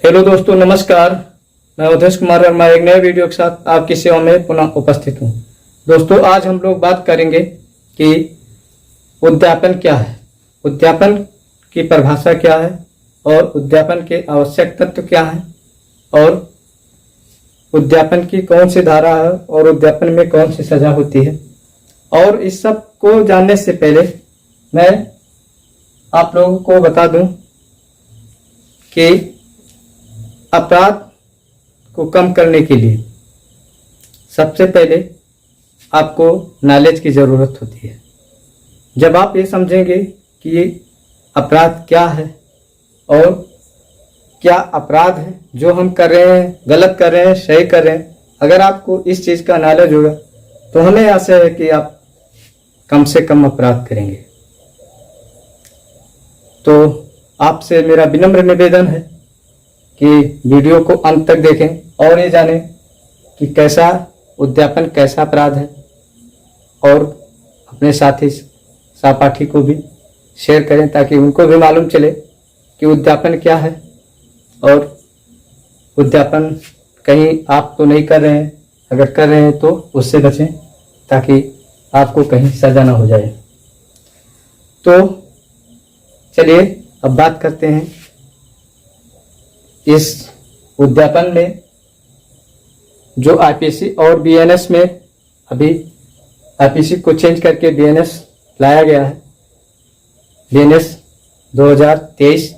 Hello दोस्तों, नमस्कार। मैं उदेश कुमार वर्मा एक नए वीडियो के साथ आपकी सेवा में पुनः उपस्थित हूं। दोस्तों, आज हम लोग बात करेंगे कि उद्यापन क्या है, उद्यापन की परिभाषा क्या है और उद्यापन के आवश्यक तत्व क्या हैं और उद्यापन की कौन सी धारा है और उद्यापन में कौन सी सजा होती है। और इस सब को जानने से पहले मैं आप लोगों को बता दूं कि अपराध को कम करने के लिए सबसे पहले आपको नॉलेज की ज़रूरत होती है। जब आप ये समझेंगे कि ये अपराध क्या है और क्या अपराध है जो हम कर रहे हैं, गलत कर रहे हैं, सही कर रहे हैं, अगर आपको इस चीज़ का नॉलेज होगा तो हमें आशा है कि आप कम से कम अपराध करेंगे। तो आपसे मेरा विनम्र निवेदन है कि वीडियो को अंत तक देखें और ये जानें कि कैसा उद्यापन कैसा अपराध है और अपने साथी सहपाठी को भी शेयर करें ताकि उनको भी मालूम चले कि उद्यापन क्या है और उद्यापन कहीं आप तो नहीं कर रहे हैं, अगर कर रहे हैं तो उससे बचें ताकि आपको कहीं सजा ना हो जाए। तो चलिए अब बात करते हैं इस उद्यापन में जो आईपीसी और बीएनएस में, अभी आईपीसी को चेंज करके बीएनएस लाया गया है, बीएनएस 2023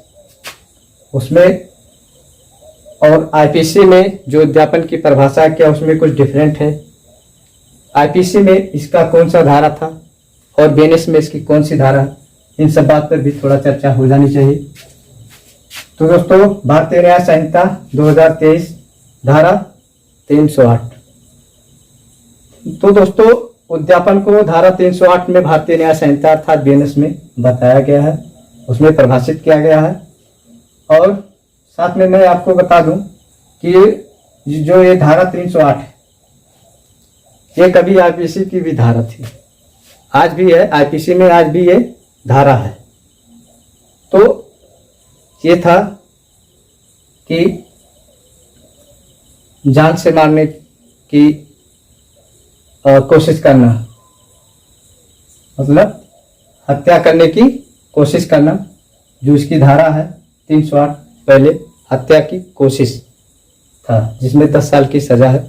उसमें, और आईपीसी में जो उद्यापन की परिभाषा क्या उसमें कुछ डिफरेंट है। आईपीसी में इसका कौन सा धारा था और बीएनएस में इसकी कौन सी धारा, इन सब बात पर भी थोड़ा चर्चा हो जानी चाहिए। तो दोस्तों, भारतीय न्याय संहिता 2023 धारा 308। तो दोस्तों, उद्यापन को धारा 308 में भारतीय न्याय संहिता अर्थात बीएनएस में बताया गया है, उसमें परिभाषित किया गया है। और साथ में मैं आपको बता दूं कि जो ये धारा 308 है ये कभी आईपीसी की भी धारा थी, आज भी है, आईपीसी में आज भी ये धारा है। तो ये था कि जान से मारने की कोशिश करना, मतलब हत्या करने की कोशिश करना, जो इसकी धारा है 308, पहले हत्या की कोशिश था जिसमें 10 साल की सजा है।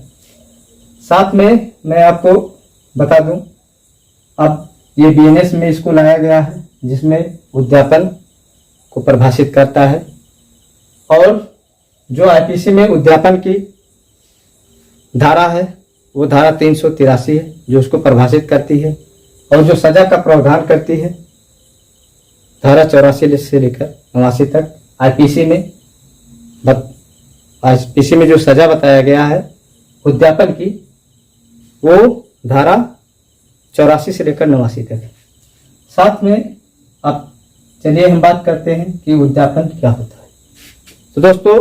साथ में मैं आपको बता दूं, अब ये बीएनएस में इसको लाया गया है जिसमें उद्यापन को परिभाषित करता है, और जो आईपीसी में उद्यापन की धारा है वो धारा 383 है जो उसको परिभाषित करती है, और जो सजा का प्रावधान करती है धारा 84 से लेकर 89 तक। आईपीसी में जो सजा बताया गया है उद्यापन की वो धारा 84 से लेकर 89 तक। साथ में अब चलिए हम बात करते हैं कि उद्यापन क्या होता है। तो दोस्तों,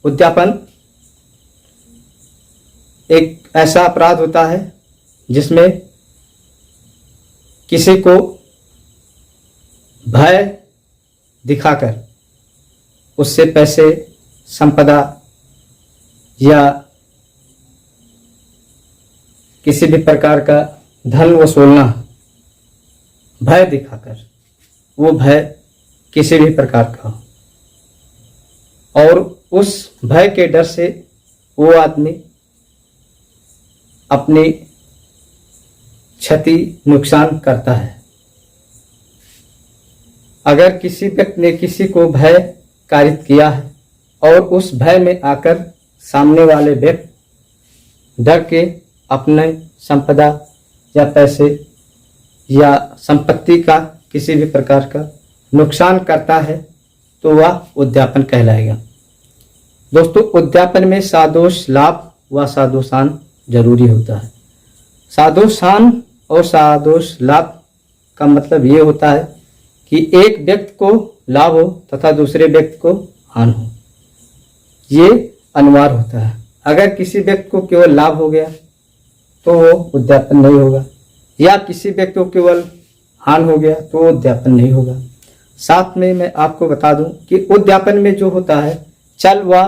उद्यापन एक ऐसा अपराध होता है जिसमें किसी को भय दिखाकर उससे पैसे, संपदा या किसी भी प्रकार का धन वसूलना, भय दिखाकर, वो भय किसी भी प्रकार का हो, और उस भय के डर से वो आदमी अपनी क्षति, नुकसान करता है। अगर किसी व्यक्ति ने किसी को भय कारित किया है और उस भय में आकर सामने वाले व्यक्ति डर के अपने संपदा या पैसे या संपत्ति का किसी भी प्रकार का नुकसान करता है तो वह उद्यापन कहलाएगा। दोस्तों, उद्यापन में सादोष लाभ व सादोषान जरूरी होता है। सादोषान और सादोष लाभ का मतलब ये होता है कि एक व्यक्ति को लाभ हो तथा दूसरे व्यक्ति को हानि हो, ये अनिवार्य होता है। अगर किसी व्यक्ति को केवल लाभ हो गया तो वो उद्यापन नहीं होगा, या किसी व्यक्ति को केवल हानि हो गया तो वो उद्यापन नहीं होगा। साथ में मैं आपको बता दूं कि उद्यापन में जो होता है चल व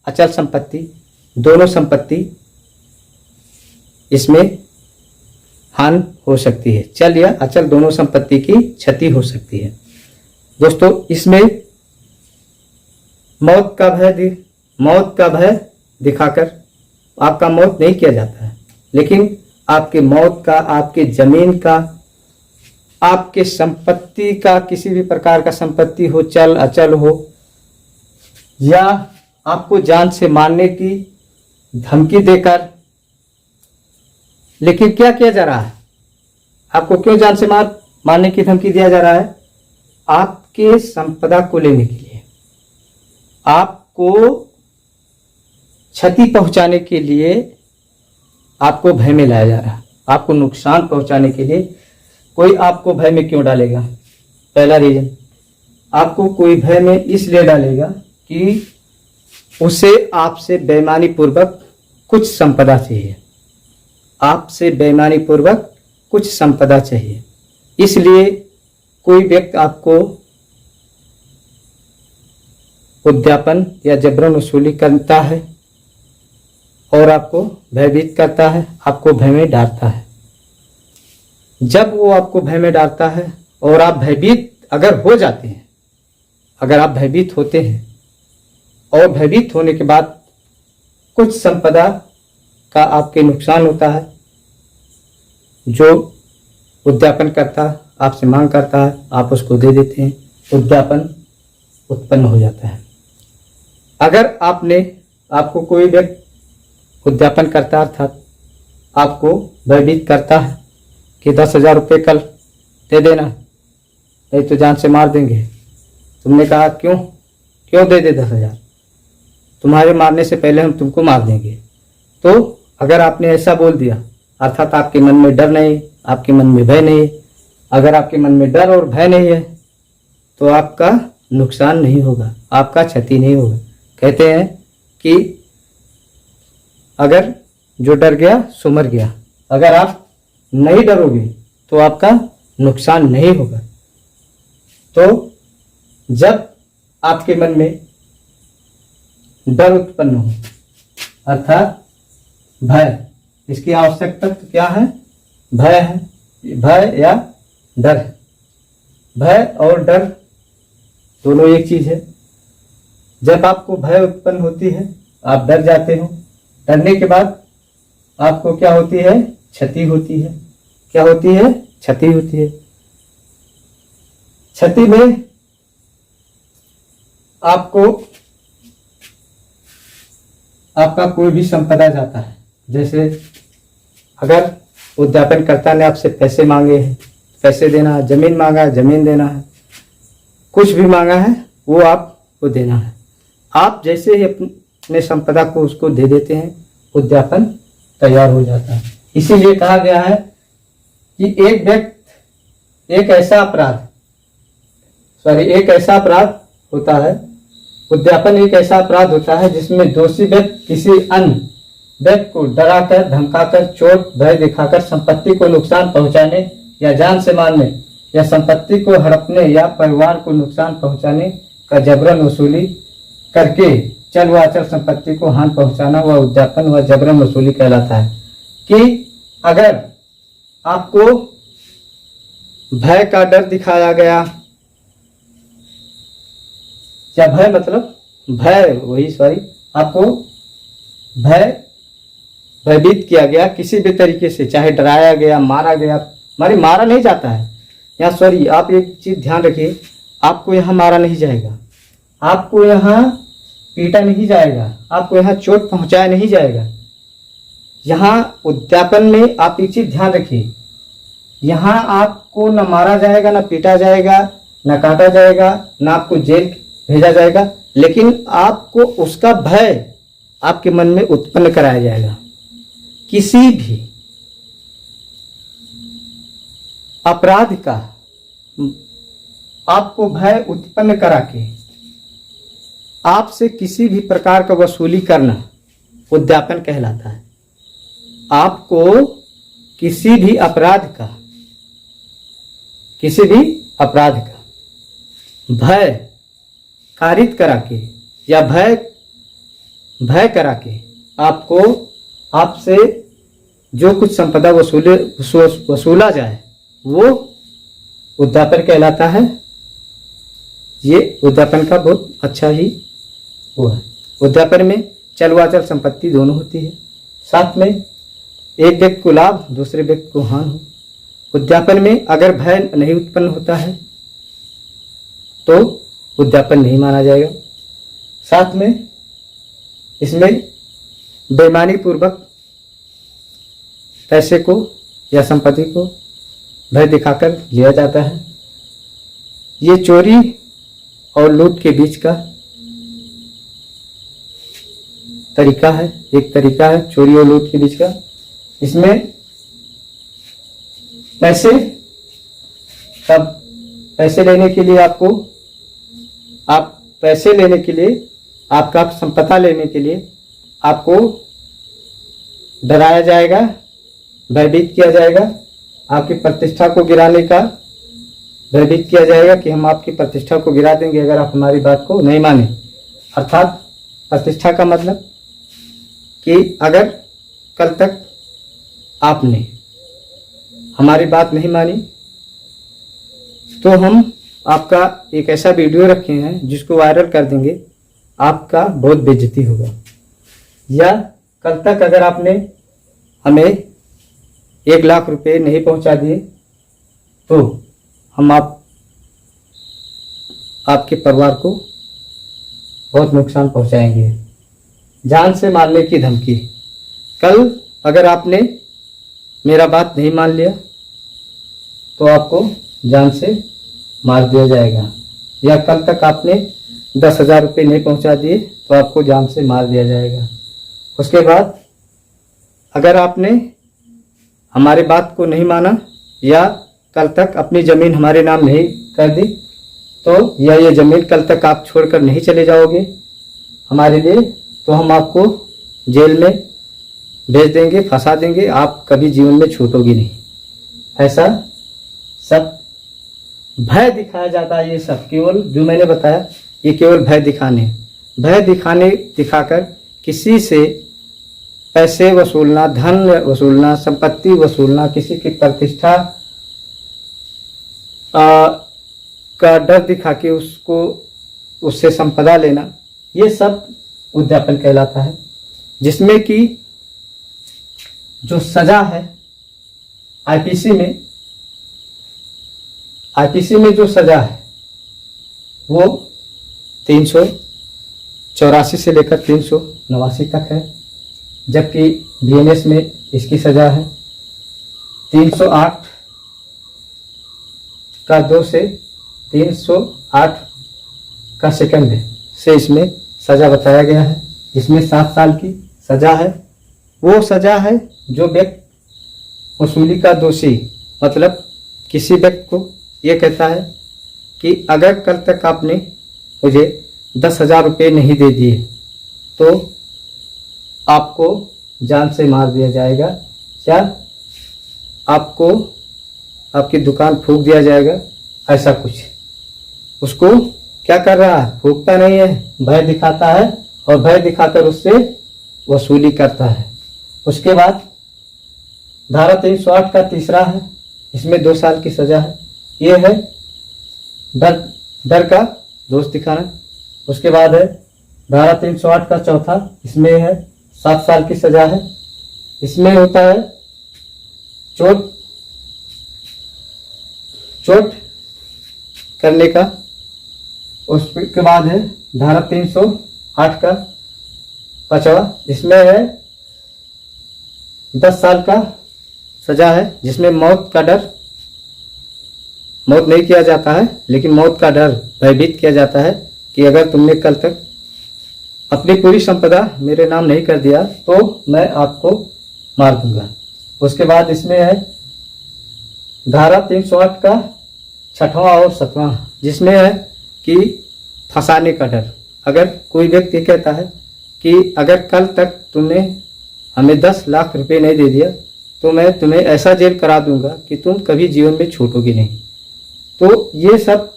अचल संपत्ति दोनों संपत्ति इसमें हानि हो सकती है। चल या अचल दोनों संपत्ति की क्षति हो सकती है। दोस्तों, इसमें मौत का भय दिखाकर आपका मौत नहीं किया जाता है, लेकिन आपके मौत का, आपके जमीन का, आपके संपत्ति का, किसी भी प्रकार का संपत्ति हो, चल अचल हो, या आपको जान से मारने की धमकी देकर, लेकिन क्या किया जा रहा है? आपको क्यों जान से मारने की धमकी दिया जा रहा है? आपके संपदा को लेने के लिए, आपको क्षति पहुंचाने के लिए आपको भय में लाया जा रहा है। आपको नुकसान पहुंचाने के लिए कोई आपको भय में क्यों डालेगा? पहला रीजन, आपको कोई भय में इसलिए डालेगा कि उसे आपसे बेईमानी पूर्वक कुछ संपदा चाहिए, आपसे बेईमानी पूर्वक कुछ संपदा चाहिए। इसलिए कोई व्यक्ति आपको उद्यापन या जबरन वसूली करता है और आपको भयभीत करता है, आपको भय में डालता है। जब वो आपको भय में डालता है और आप भयभीत अगर हो जाते हैं, अगर आप भयभीत होते हैं और भयभीत होने के बाद कुछ संपदा का आपके नुकसान होता है, जो उद्यापन करता आपसे मांग करता है, आप उसको दे देते हैं, उद्यापन उत्पन्न हो जाता है। अगर आपको कोई व्यक्ति उद्यापन करता अर्थात आपको भयभीत करता है कि 10,000 रुपये कल दे देना, नहीं तो जान से मार देंगे। तुमने कहा क्यों दे दे 10,000, तुम्हारे मारने से पहले हम तुमको मार देंगे। तो अगर आपने ऐसा बोल दिया, अर्थात आपके मन में डर नहीं, आपके मन में भय नहीं। अगर आपके मन में डर और भय नहीं है तो आपका नुकसान नहीं होगा, आपका क्षति नहीं होगा। कहते हैं कि अगर जो डर गया सो मर गया। अगर आप नहीं डरोगे तो आपका नुकसान नहीं होगा। तो जब आपके मन में डर उत्पन्न हो, अर्थात भय, इसकी आवश्यक तत्व क्या है? भय है, भय या डर है। भय और डर दोनों एक चीज है। जब आपको भय उत्पन्न होती है, आप डर जाते हो, डरने के बाद आपको क्या होती है? क्षति होती है। क्या होती है? क्षति होती है। क्षति में आपका कोई भी संपदा जाता है। जैसे अगर उद्यापनकर्ता ने आपसे पैसे मांगे हैं, पैसे देना है, जमीन मांगा है, जमीन देना है, कुछ भी मांगा है वो आपको देना है। आप जैसे ही अपने संपदा को उसको दे देते हैं, उद्यापन तैयार हो जाता है। इसीलिए कहा गया है कि एक ऐसा अपराध होता है, उद्यापन एक ऐसा अपराध होता है जिसमें दोषी व्यक्ति किसी अन्य व्यक्ति को डराकर, धमकाकर, चोट, भय दिखाकर संपत्ति को नुकसान पहुंचाने या जान से मारने या संपत्ति को हड़पने या परिवार को नुकसान पहुंचाने का जबरन वसूली करके चल व अचल संपत्ति को हानि पहुंचाना वह उद्यापन व जबरन वसूली कहलाता है। कि अगर आपको भय का डर दिखाया गया, या भय मतलब आपको भयभीत किया गया किसी भी तरीके से, चाहे डराया गया, मारा गया। मारा नहीं जाता है यहाँ, आप एक चीज ध्यान रखिए, आपको यहाँ मारा नहीं जाएगा, आपको यहाँ पीटा नहीं जाएगा, आपको यहाँ चोट पहुंचाया नहीं जाएगा। यहाँ उद्यापन में आप एक चीज ध्यान रखिए, यहाँ आपको न मारा जाएगा, न पीटा जाएगा, न काटा जाएगा, न आपको जेल भेजा जाएगा, लेकिन आपको उसका भय आपके मन में उत्पन्न कराया जाएगा। किसी भी अपराध का आपको भय उत्पन्न करा के आपसे किसी भी प्रकार का वसूली करना उद्यापन कहलाता है। आपको किसी भी अपराध का भय कारित करा के या भय भय करा के आपको आपसे जो कुछ संपदा वसूला जाए वो उद्यापन कहलाता है। ये उद्यापन का बहुत अच्छा ही वो है। उद्यापन में चल व अचल संपत्ति दोनों होती है, साथ में एक व्यक्ति को लाभ दूसरे व्यक्ति को हानि हो। उद्यापन में अगर भय नहीं उत्पन्न होता है तो उद्यापन नहीं माना जाएगा। साथ में इसमें बेईमानी पूर्वक पैसे को या संपत्ति को भय दिखाकर लिया जाता है। ये चोरी और लूट के बीच का तरीका है, एक तरीका है चोरी और लूट के बीच का। इसमें पैसे लेने के लिए आपका संपदा लेने के लिए आपको डराया जाएगा, भयभीत किया जाएगा, आपकी प्रतिष्ठा को गिराने का भयभीत किया जाएगा कि हम आपकी प्रतिष्ठा को गिरा देंगे अगर आप हमारी बात को नहीं माने। अर्थात प्रतिष्ठा का मतलब कि अगर कल तक आपने हमारी बात नहीं मानी तो हम आपका एक ऐसा वीडियो रखे हैं जिसको वायरल कर देंगे, आपका बहुत बेइज्जती होगा। या कल तक अगर आपने हमें 1 लाख रुपए नहीं पहुंचा दिए तो हम आपके परिवार को बहुत नुकसान पहुंचाएंगे, जान से मारने की धमकी। कल अगर आपने मेरा बात नहीं मान लिया तो आपको जान से मार दिया जाएगा। या कल तक आपने 10,000 रुपये नहीं पहुंचा दिए तो आपको जान से मार दिया जाएगा। उसके बाद अगर आपने हमारी बात को नहीं माना या कल तक अपनी ज़मीन हमारे नाम नहीं कर दी तो या ये ज़मीन कल तक आप छोड़कर नहीं चले जाओगे हमारे लिए तो हम आपको जेल में भेज देंगे, फंसा देंगे, आप कभी जीवन में छूटोगे नहीं। ऐसा सब भय दिखाया जाता है। ये सब केवल जो मैंने बताया ये केवल भय दिखाकर किसी से पैसे वसूलना, धन वसूलना, संपत्ति वसूलना, किसी की प्रतिष्ठा का डर दिखा के उससे संपदा लेना, ये सब उद्यापन कहलाता है। जिसमें कि जो सजा है आईपीसी में जो सजा है वो 384 से लेकर 389 तक है, जबकि बीएनएस में इसकी सजा है 308 का 2 से 308 का सेकंड से इसमें सजा बताया गया है। इसमें 7 साल की सजा है। वो सजा है जो व्यक्ति वसूली का दोषी, मतलब किसी व्यक्ति को ये कहता है कि अगर कल तक आपने मुझे 10,000 रुपये नहीं दे दिए तो आपको जान से मार दिया जाएगा या आपको आपकी दुकान फूंक दिया जाएगा, ऐसा कुछ। उसको क्या कर रहा है, फूंकता नहीं है, भय दिखाता है और भय दिखाकर उससे वसूली करता है। उसके बाद धारा 308 का तीसरा है, इसमें 2 साल की सजा है। ये है डर का दोष दिखाना। उसके बाद है धारा 308 का चौथा, इसमें है 7 साल की सजा है। इसमें होता है चोट करने का। उसके बाद है धारा 308 का 5वां, इसमें है 10 साल का सजा है, जिसमें मौत नहीं किया जाता है लेकिन मौत का डर भयभीत किया जाता है कि अगर तुमने कल तक अपनी पूरी संपदा मेरे नाम नहीं कर दिया तो मैं आपको मार दूंगा। उसके बाद इसमें है धारा 308 का 6वां और 7वां, जिसमें है कि फंसाने का डर। अगर कोई व्यक्ति कहता है कि अगर कल तक तुमने हमें 10 लाख रुपए नहीं दे दिया तो मैं तुम्हें ऐसा जेल करा दूंगा कि तुम कभी जीवन में छूटोगे नहीं, तो ये सब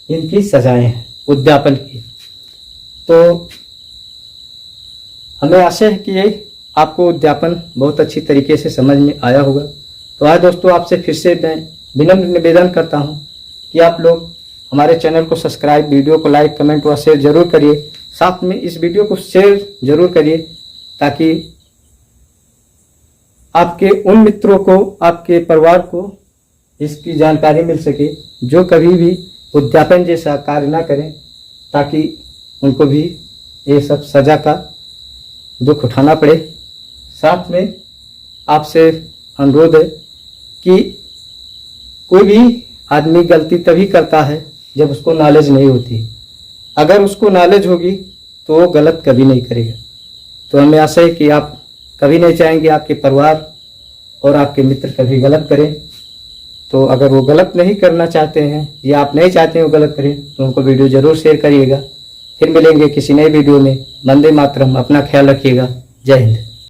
इनकी सजाएं हैं उद्यापन की। तो हमें आशा है कि ये आपको उद्यापन बहुत अच्छी तरीके से समझ में आया होगा। तो आज दोस्तों आपसे फिर से मैं विनम्र निवेदन करता हूँ कि आप लोग हमारे चैनल को सब्सक्राइब, वीडियो को लाइक, कमेंट व शेयर जरूर करिए। साथ में इस वीडियो को शेयर जरूर करिए ताकि आपके उन मित्रों को, आपके परिवार को इसकी जानकारी मिल सके जो कभी भी उद्यापन जैसा कार्य ना करें, ताकि उनको भी ये सब सजा का दुख उठाना पड़े। साथ में आपसे अनुरोध है कि कोई भी आदमी गलती तभी करता है जब उसको नॉलेज नहीं होती। अगर उसको नॉलेज होगी तो वो गलत कभी नहीं करेगा। तो हमें आशा है कि आप कभी नहीं चाहेंगे आपके परिवार और आपके मित्र कभी गलत करें। तो अगर वो गलत नहीं करना चाहते हैं या आप नहीं चाहते हैं वो गलत करें तो उनको वीडियो जरूर शेयर करिएगा। फिर मिलेंगे किसी नए वीडियो में। वंदे मातरम। अपना ख्याल रखिएगा। जय हिंद।